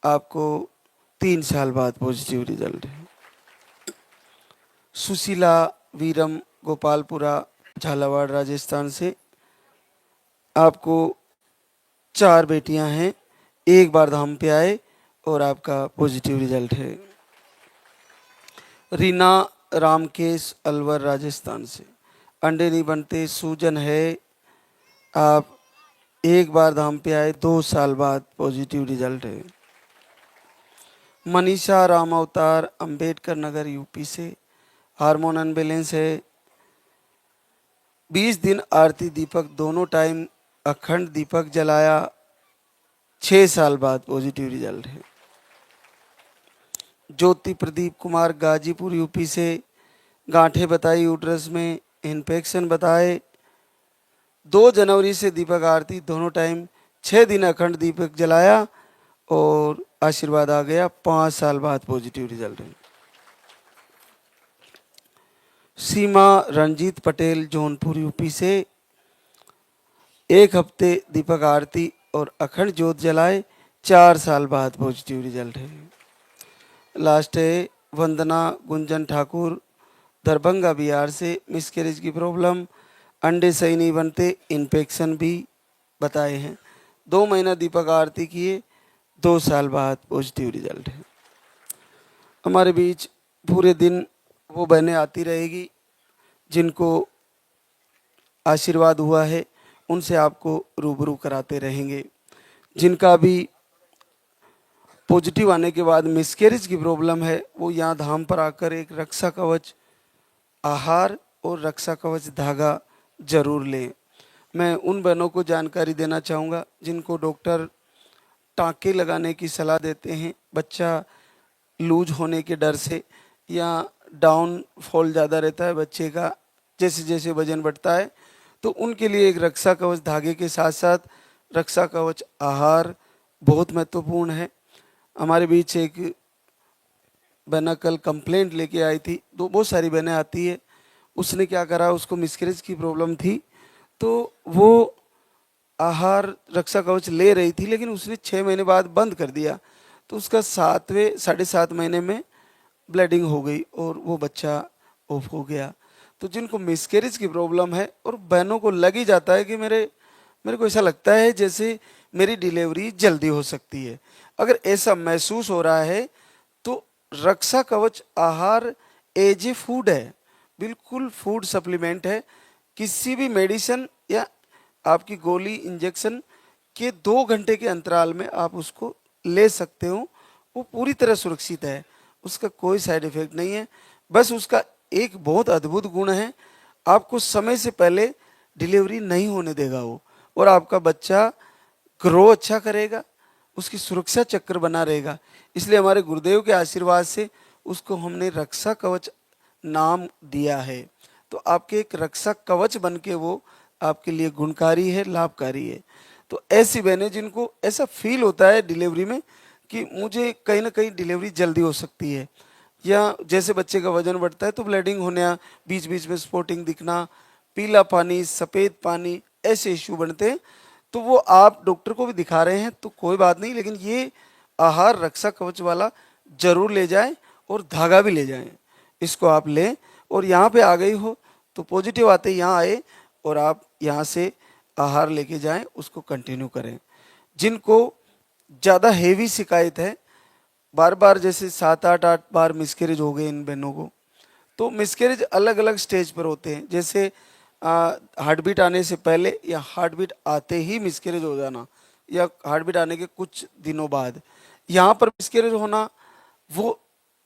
आपको 3 साल बाद पॉजिटिव रिजल्ट है। सुशीला वीरम गोपालपुरा झालावाड़ राजस्थान से। आपको 4 बेटियां हैं, 1 बार धाम पे आए और आपका पॉजिटिव रिजल्ट है। रीना रामकेश अलवर राजस्थान से। अंडे नहीं बनते, सूजन है। आप 1 बार धाम पे आए, 2 साल बाद पॉजिटिव रिजल्ट है। मनीषा राम अवतार अंबेडकर नगर यूपी से। हार्मोन अनबैलेंस है। 20 दिन आरती दीपक दोनों टाइम अखंड दीपक जलाया, 6 साल बाद पॉजिटिव रिजल्ट है। ज्योति प्रदीप कुमार गाजीपुर यूपी से। गांठें बताई यूट्रस में, इन्फेक्शन बताए। 2 जनवरी से दीपक आरती दोनों टाइम 6 दिन अखंड दीपक जलाया और आशीर्वाद आ गया, 5 साल बाद पॉजिटिव रिजल्ट है। सीमा रंजीत पटेल जौनपुर यूपी से। 1 हफ्ते दीपक आरती और अखंड ज्योत जलाए, 4 साल बाद पॉजिटिव रिजल्ट है। लास्ट है वंदना गुंजन ठाकुर दरभंगा बिहार से। मिसकैरेज की प्रॉब्लम, अंडे सही नहीं बनते, इन्फेक्शन भी बताए हैं। 2 महीना दीपक आरती किए, 2 साल बाद पॉजिटिव रिजल्ट है। हमारे बीच पूरे दिन वो बहनें आती रहेगी जिनको आशीर्वाद हुआ है, उनसे आपको रूबरू कराते रहेंगे। जिनका भी पॉजिटिव आने के बाद मिसकैरेज की प्रॉब्लम है, वो यहाँ धाम पर आकर एक रक्षा कवच आहार और रक्षा कवच धागा जरूर लें। मैं उन बहनों को जानकारी देना चाहूँगा जिनको डॉक्टर टाँके लगाने की सलाह देते हैं, बच्चा लूज होने के डर से, या डाउनफॉल ज़्यादा रहता है बच्चे का जैसे जैसे वजन बढ़ता है, तो उनके लिए एक रक्षा कवच धागे के साथ साथ रक्षा कवच आहार बहुत महत्वपूर्ण है। हमारे बीच एक बहना कल कंप्लेंट लेके आई थी, बहुत सारी बहनें आती है। उसने क्या करा, उसको मिसकैरेज की प्रॉब्लम थी, तो वो आहार रक्षा कवच ले रही थी, लेकिन उसने 6 महीने बाद बंद कर दिया, तो उसका 7 महीने में ब्लीडिंग हो गई और वो बच्चा ऑफ हो गया। तो जिनको मिसकैरेज की प्रॉब्लम है और बहनों को लग ही जाता है कि मेरे को ऐसा लगता है जैसे मेरी डिलीवरी जल्दी हो सकती है, अगर ऐसा महसूस हो रहा है तो रक्षा कवच आहार एज ए फूड है, बिल्कुल फूड सप्लीमेंट है। किसी भी मेडिसिन या आपकी गोली इंजेक्शन के 2 घंटे के अंतराल में आप उसको ले सकते हो। वो पूरी तरह सुरक्षित है, उसका कोई साइड इफेक्ट नहीं है। बस उसका एक बहुत अद्भुत गुण है, आपको समय से पहले डिलीवरी नहीं होने देगा वो, और आपका बच्चा ग्रो अच्छा करेगा, उसकी सुरक्षा चक्र बना रहेगा। इसलिए हमारे गुरुदेव के आशीर्वाद से उसको हमने रक्षा कवच नाम दिया है। तो आपके एक रक्षा कवच बन के वो आपके लिए गुणकारी है, लाभकारी है। तो ऐसी बहनें जिनको ऐसा फील होता है डिलीवरी में कि मुझे कहीं ना कहीं डिलीवरी जल्दी हो सकती है, या जैसे बच्चे का वजन बढ़ता है तो ब्लीडिंग होना, बीच बीच में स्पॉटिंग दिखना, पीला पानी, सफ़ेद पानी, ऐसे इश्यू बनते हैं, तो वो आप डॉक्टर को भी दिखा रहे हैं तो कोई बात नहीं, लेकिन ये आहार रक्षा कवच वाला जरूर ले जाएं और धागा भी ले जाएं। इसको आप लें और यहाँ पे आ गई हो तो पॉजिटिव आते ही यहाँ आए और आप यहाँ से आहार लेके जाएं, उसको कंटिन्यू करें। जिनको ज़्यादा हेवी शिकायत है, बार बार जैसे 7-8 बार मिसकैरेज हो गए इन बहनों को, तो मिसकैरेज अलग अलग स्टेज पर होते हैं। जैसे हार्ट बीट आने से पहले या हार्ट बीट आते ही मिसकैरेज हो जाना, या हार्ट बीट आने के कुछ दिनों बाद यहाँ पर मिसकैरेज होना, वो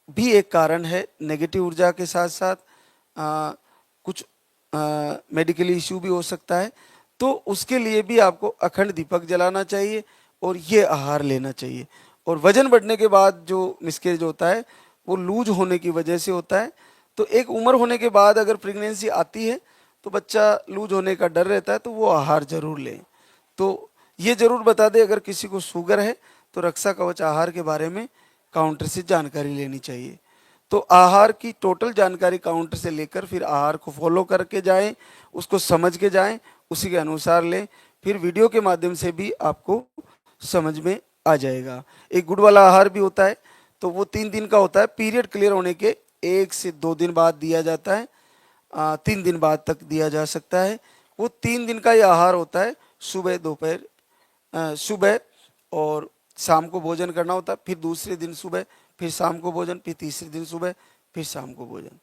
भी एक कारण है। नेगेटिव ऊर्जा के साथ साथ कुछ मेडिकल इश्यू भी हो सकता है, तो उसके लिए भी आपको अखंड दीपक जलाना चाहिए और ये आहार लेना चाहिए। और वजन बढ़ने के बाद जो मिसकैरेज होता है वो लूज होने की वजह से होता है। तो एक उम्र होने के बाद अगर प्रेगनेंसी आती है तो बच्चा लूज होने का डर रहता है, तो वो आहार जरूर लें। तो ये जरूर बता दें, अगर किसी को शुगर है तो रक्षा कवच आहार के बारे में काउंटर से जानकारी लेनी चाहिए। तो आहार की टोटल जानकारी काउंटर से लेकर फिर आहार को फॉलो करके जाएं, उसको समझ के जाएं, उसी के अनुसार लें, फिर वीडियो के माध्यम से भी आपको समझ में आ जाएगा। एक गुड़ वाला आहार भी होता है, तो वो 3 दिन का होता है। पीरियड क्लियर होने के 1 से 2 दिन बाद दिया जाता है, 3 दिन बाद तक दिया जा सकता है। वो 3 दिन का ये आहार होता है। सुबह दोपहर सुबह और शाम को भोजन करना होता है, फिर दूसरे दिन सुबह, फिर शाम को भोजन, फिर तीसरे दिन सुबह, फिर शाम को भोजन।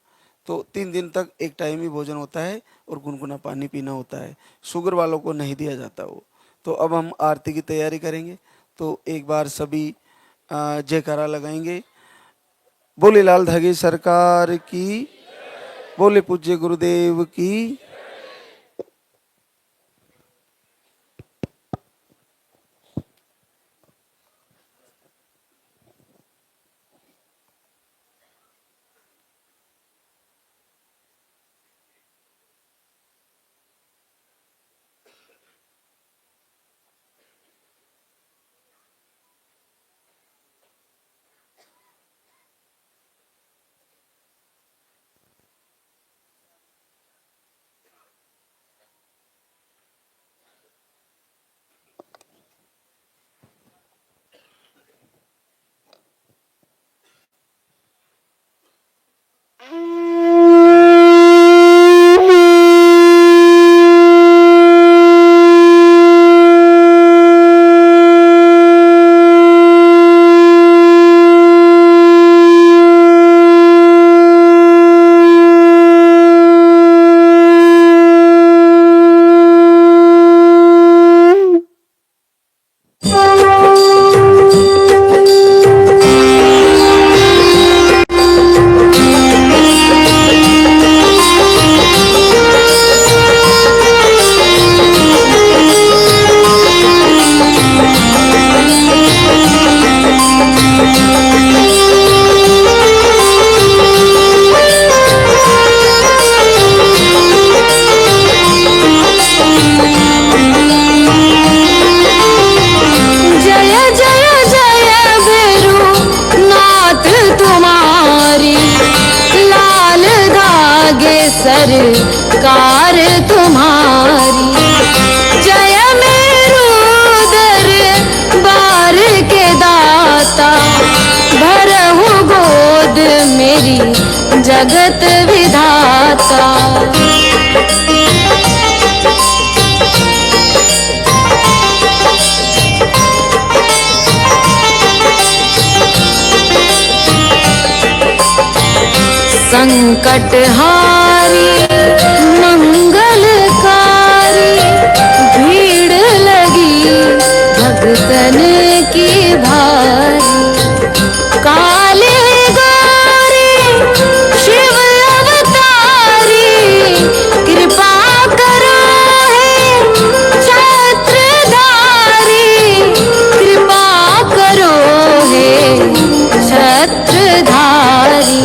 तो 3 दिन तक एक टाइम ही भोजन होता है और गुनगुना पानी पीना होता है। शुगर वालों को नहीं दिया जाता वो। तो अब हम आरती की तैयारी करेंगे, तो एक बार सभी जयकारा लगाएंगे। बोले लाल धागे सरकार की, बोले पूज्य गुरुदेव की। सरकार तुम्हारी। जय मेरू दरबार के दाता, भरहु गोद मेरी जगत विधाता। संकट हारी मंगलकारी, भीड़ लगी भक्तन की भारी। काले गौरी शिव अवतारी, कृपा करो हे छत्रधारी। कृपा करो हे छत्रधारी।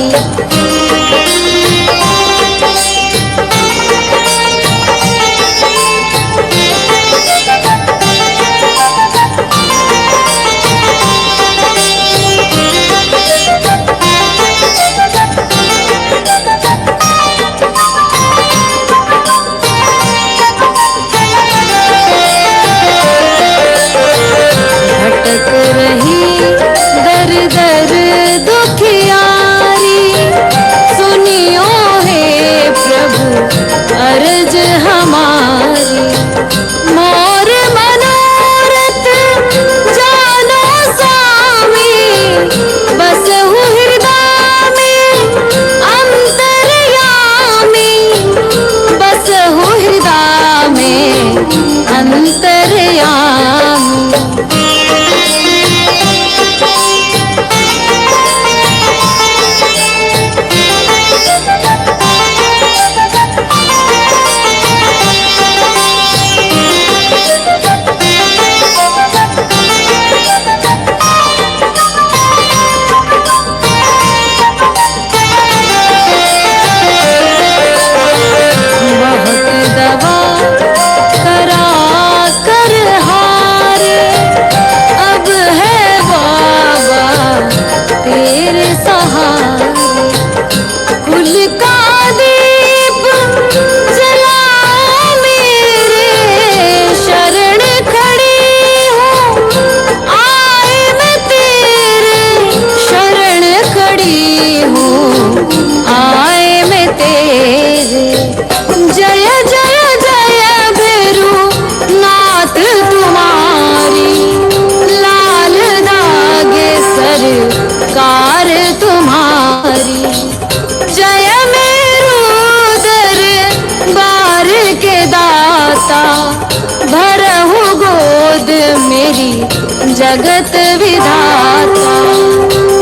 जगत विधाता।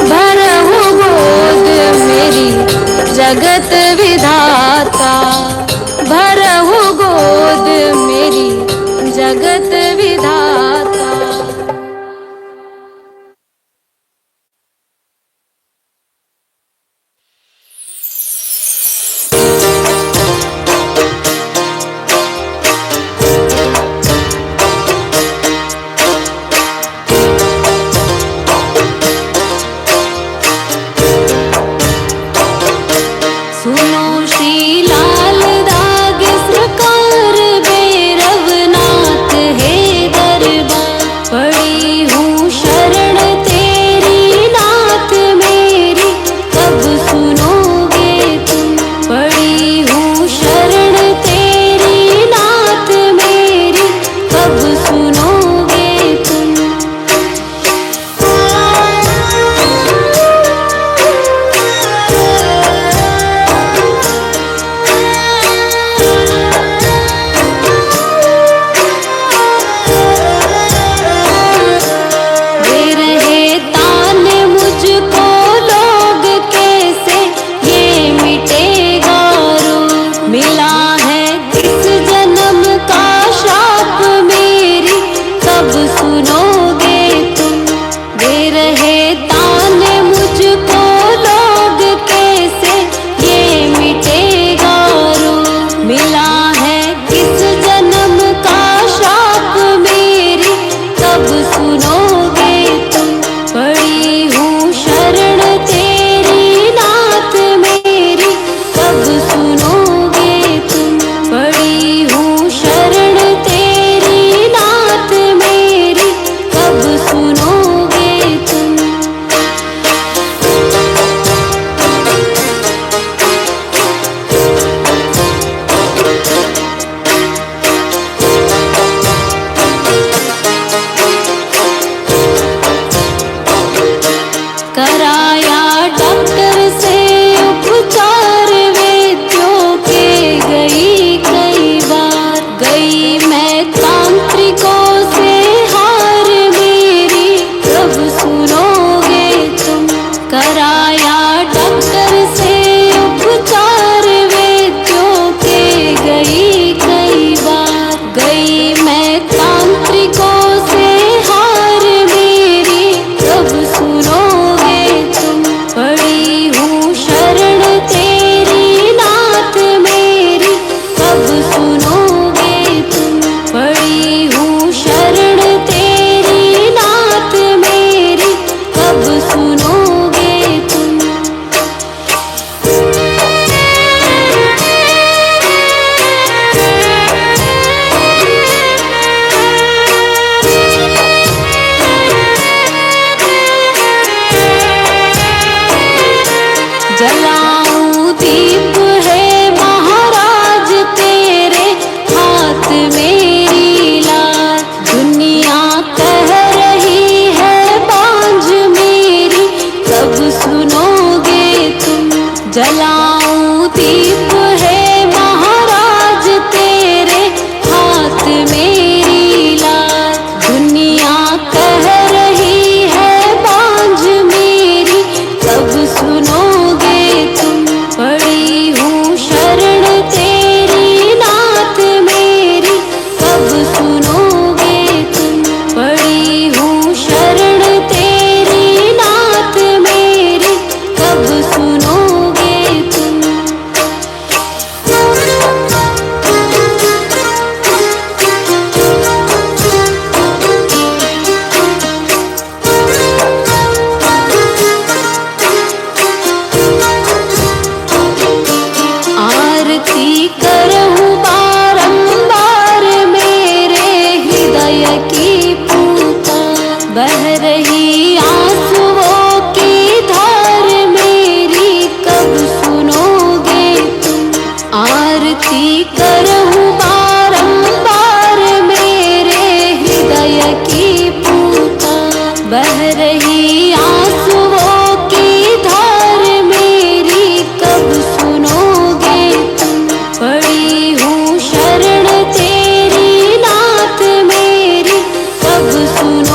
भरहु गोद मेरी जगत विधाता। भरहु गोद मेरी जगत विधाता। सुनो श्री लाल दाग सरकार भैरवनाथ है दरबार। पड़ी हूँ शरण तेरी नाथ मेरी कब सुनोगे तुम। पड़ी हूँ शरण तेरी नाथ मेरी कब सुनोगे तुम। दे रहे तान मुझको लोग कैसे ये मिटेगा रोग। मिला है किस जन्म का श्राप मेरी कब सुनोगे तुम। दे रहे तान मुझको लोग कैसे ये मिटेगा रोग। मिला है किस जन्म का श्राप मेरी कब सुनोगे तुम। पड़ी हूँ शरण तेरी नाथ मेरी कब सुनोगे तुम। पड़ी हूँ शरण तेरी नाथ मेरी कब सुनोगे तुम। कराया डॉक्टर से उपचार वैद्यों के गई कई बार। गई मैं तांत्रिकों से हार मेरी कब सुनोगे तुम। कराया डॉक्टर से उपचार वैद्यों के गई कई बार। गई मैं तांत्रिकों से हार मेरी कब सुनोगे तुम। पड़ी हूँ शरण तेरी नाथ मेरी कब सुनोगे तुम। पड़ी हूँ शरण तेरी नाथ मेरी कब सुनोगे तुम। जलाऊं दीप है महाराज तेरे हाथ मेरी लाल। दुनिया कह रही है बांझ मेरी कब सुनोगे तुम। जलाऊं दीप है महाराज तेरे हाथ मेरी लाल। दुनिया कह रही है बांझ मेरी कब सुनोगे तुम। पड़ी हूँ शरण तेरी नाथ मेरी कब सुनोगे तुम। पड़ी हूँ शरण तेरी नाथ मेरी कब सुनोगे तुम। आरती करहूँ बारंबार मेरे हृदय की पुकार। बह रही आंसुओं की धार मेरी कब सुनोगे तुम। आरती करहूँ बारंबार मेरे हृदय की पुकार। बह रही आंसुओं की धार मेरी कब सुनोगे तुम। पड़ी हूँ शरण तेरी नाथ मेरी कब सुनो।